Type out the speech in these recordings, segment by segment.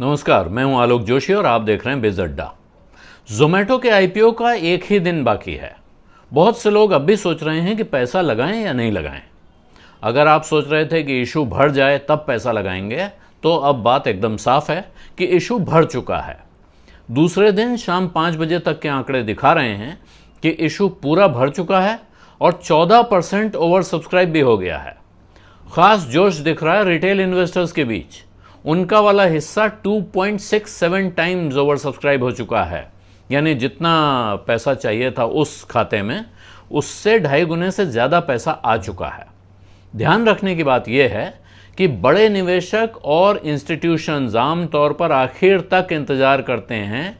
नमस्कार, मैं हूं आलोक जोशी और आप देख रहे हैं बिज अड्डा। जोमेटो के आईपीओ का एक ही दिन बाकी है। बहुत से लोग अब भी सोच रहे हैं कि पैसा लगाएं या नहीं लगाएं। अगर आप सोच रहे थे कि इशू बढ़ जाए तब पैसा लगाएंगे, तो अब बात एकदम साफ है कि इशू बढ़ चुका है। दूसरे दिन शाम 5 बजे तक के आंकड़े दिखा रहे हैं कि इशू पूरा भर चुका है और 14% ओवर सब्सक्राइब भी हो गया है। खास जोश दिख रहा है रिटेल इन्वेस्टर्स के बीच। उनका वाला हिस्सा 2.67 टाइम्स ओवर सब्सक्राइब हो चुका है, यानी जितना पैसा चाहिए था उस खाते में, उससे 2.5 गुने से ज़्यादा पैसा आ चुका है। ध्यान रखने की बात यह है कि बड़े निवेशक और इंस्टीट्यूशंस आमतौर पर आखिर तक इंतजार करते हैं,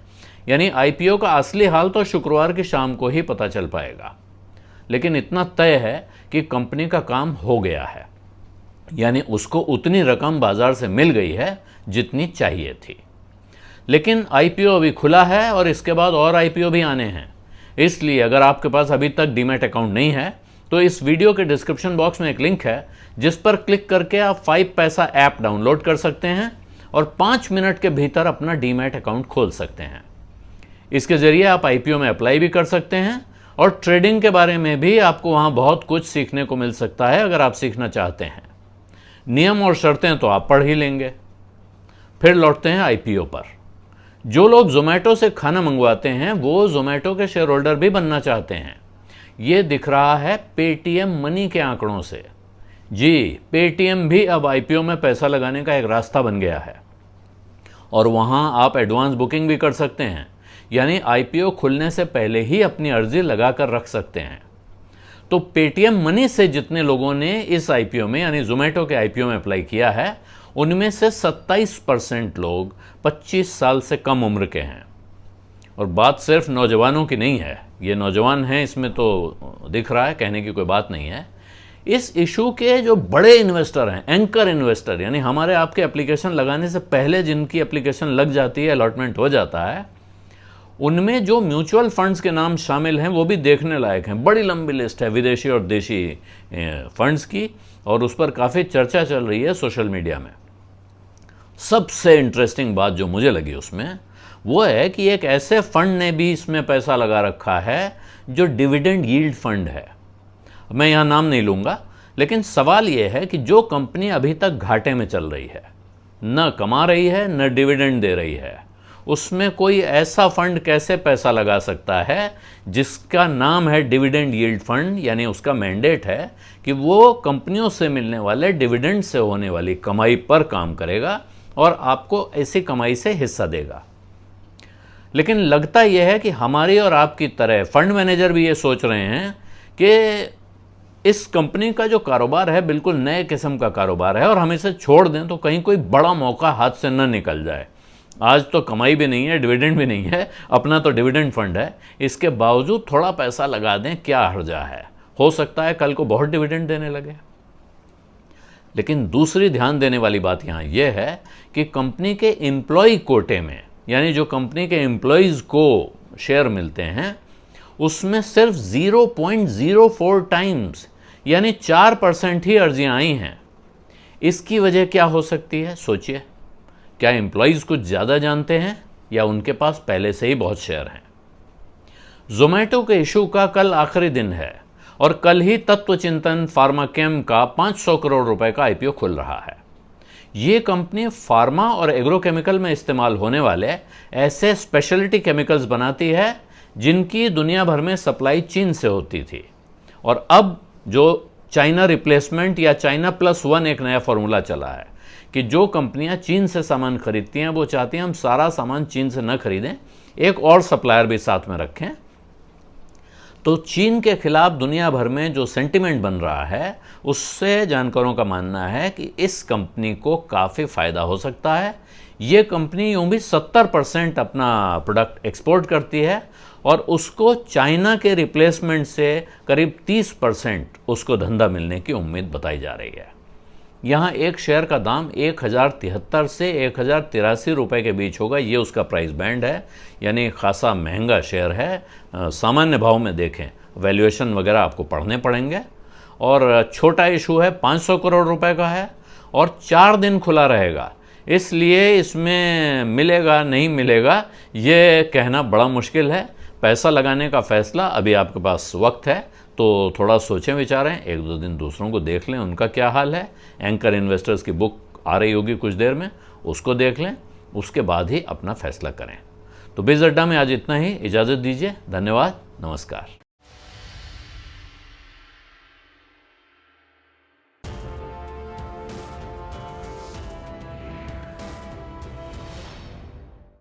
यानी आईपीओ का असली हाल तो शुक्रवार की शाम को ही पता चल पाएगा। लेकिन इतना तय है कि कंपनी का काम हो गया है, यानी उसको उतनी रकम बाजार से मिल गई है जितनी चाहिए थी। लेकिन आईपीओ अभी खुला है और इसके बाद और आईपीओ भी आने हैं। इसलिए अगर आपके पास अभी तक डीमैट अकाउंट नहीं है तो इस वीडियो के डिस्क्रिप्शन बॉक्स में एक लिंक है जिस पर क्लिक करके आप 5 पैसा ऐप डाउनलोड कर सकते हैं और 5 मिनट के भीतर अपना डीमैट अकाउंट खोल सकते हैं। इसके जरिए आप आईपीओ में अप्लाई भी कर सकते हैं और ट्रेडिंग के बारे में भी आपको वहां बहुत कुछ सीखने को मिल सकता है अगर आप सीखना चाहते हैं। नियम और शर्तें तो आप पढ़ ही लेंगे। फिर लौटते हैं आईपीओ पर। जो लोग जोमेटो से खाना मंगवाते हैं वो जोमेटो के शेयर होल्डर भी बनना चाहते हैं। ये दिख रहा है पेटीएम मनी के आंकड़ों से। जी, पेटीएम भी अब आईपीओ में पैसा लगाने का एक रास्ता बन गया है और वहां आप एडवांस बुकिंग भी कर सकते हैं, यानी आईपीओ खुलने से पहले ही अपनी अर्जी लगाकर रख सकते हैं। तो पेटीएम मनी से जितने लोगों ने इस आईपीओ में यानी जोमेटो के आईपीओ में अप्लाई किया है, उनमें से 27% लोग 25 साल से कम उम्र के हैं। और बात सिर्फ नौजवानों की नहीं है, ये नौजवान हैं इसमें तो दिख रहा है, कहने की कोई बात नहीं है। इस इशू के जो बड़े इन्वेस्टर हैं, एंकर इन्वेस्टर, यानी हमारे आपके एप्लीकेशन लगाने से पहले जिनकी एप्लीकेशन लग जाती है, अलॉटमेंट हो जाता है, उनमें जो म्यूचुअल फंड्स के नाम शामिल हैं वो भी देखने लायक हैं। बड़ी लंबी लिस्ट है विदेशी और देशी फंड्स की, और उस पर काफ़ी चर्चा चल रही है सोशल मीडिया में। सबसे इंटरेस्टिंग बात जो मुझे लगी उसमें वो है कि एक ऐसे फंड ने भी इसमें पैसा लगा रखा है जो डिविडेंड यील्ड फंड है। मैं यहाँ नाम नहीं लूँगा, लेकिन सवाल ये है कि जो कंपनी अभी तक घाटे में चल रही है, न कमा रही है न डिविडेंड दे रही है, उसमें कोई ऐसा फंड कैसे पैसा लगा सकता है जिसका नाम है डिविडेंड यील्ड फंड, यानी उसका मैंडेट है कि वो कंपनियों से मिलने वाले डिविडेंड से होने वाली कमाई पर काम करेगा और आपको ऐसी कमाई से हिस्सा देगा। लेकिन लगता यह है कि हमारी और आपकी तरह फंड मैनेजर भी ये सोच रहे हैं कि इस कंपनी का जो कारोबार है बिल्कुल नए किस्म का कारोबार है और हम इसे छोड़ दें तो कहीं कोई बड़ा मौका हाथ से न निकल जाए। आज तो कमाई भी नहीं है, डिविडेंड भी नहीं है, अपना तो डिविडेंड फंड है, इसके बावजूद थोड़ा पैसा लगा दें, क्या हर्जा है। हो सकता है कल को बहुत डिविडेंड देने लगे। लेकिन दूसरी ध्यान देने वाली बात यहाँ यह है कि कंपनी के एम्प्लॉय कोटे में, यानी जो कंपनी के एम्प्लॉयज़ को शेयर मिलते हैं, उसमें सिर्फ 0.04 टाइम्स यानी 4% ही अर्जियाँ आई हैं। इसकी वजह क्या हो सकती है, सोचिए। क्या एम्प्लॉयज़ कुछ ज़्यादा जानते हैं या उनके पास पहले से ही बहुत शेयर हैं? जोमेटो के इशू का कल आखिरी दिन है और कल ही तत्वचिंतन फार्माकेम का 500 करोड़ रुपए का आईपीओ खुल रहा है। ये कंपनी फार्मा और एग्रोकेमिकल में इस्तेमाल होने वाले ऐसे स्पेशलिटी केमिकल्स बनाती है जिनकी दुनिया भर में सप्लाई चीन से होती थी, और अब जो चाइना रिप्लेसमेंट या चाइना +1 एक नया फॉर्मूला चला है कि जो कंपनियां चीन से सामान खरीदती हैं वो चाहती हैं हम सारा सामान चीन से न खरीदें, एक और सप्लायर भी साथ में रखें। तो चीन के खिलाफ दुनिया भर में जो सेंटिमेंट बन रहा है, उससे जानकारों का मानना है कि इस कंपनी को काफ़ी फ़ायदा हो सकता है। ये कंपनी यूँ भी 70% अपना प्रोडक्ट एक्सपोर्ट करती है और उसको चाइना के रिप्लेसमेंट से करीब 30% उसको धंधा मिलने की उम्मीद बताई जा रही है। यहाँ एक शेयर का दाम 1073 से 1083 रुपये के बीच होगा, ये उसका प्राइस बैंड है, यानी खासा महंगा शेयर है। सामान्य भाव में देखें, वैल्यूएशन वगैरह आपको पढ़ने पड़ेंगे। और छोटा इशू है, 500 करोड़ रुपए का है और 4 दिन खुला रहेगा। इसलिए इसमें मिलेगा नहीं मिलेगा ये कहना बड़ा मुश्किल है। पैसा लगाने का फैसला अभी आपके पास वक्त है, तो थोड़ा सोचें विचारें, एक दो दिन दूसरों को देख लें उनका क्या हाल है। एंकर इन्वेस्टर्स की बुक आ रही होगी कुछ देर में, उसको देख लें, उसके बाद ही अपना फैसला करें। तो बिज़ अड्डा में आज इतना ही, इजाज़त दीजिए, धन्यवाद, नमस्कार।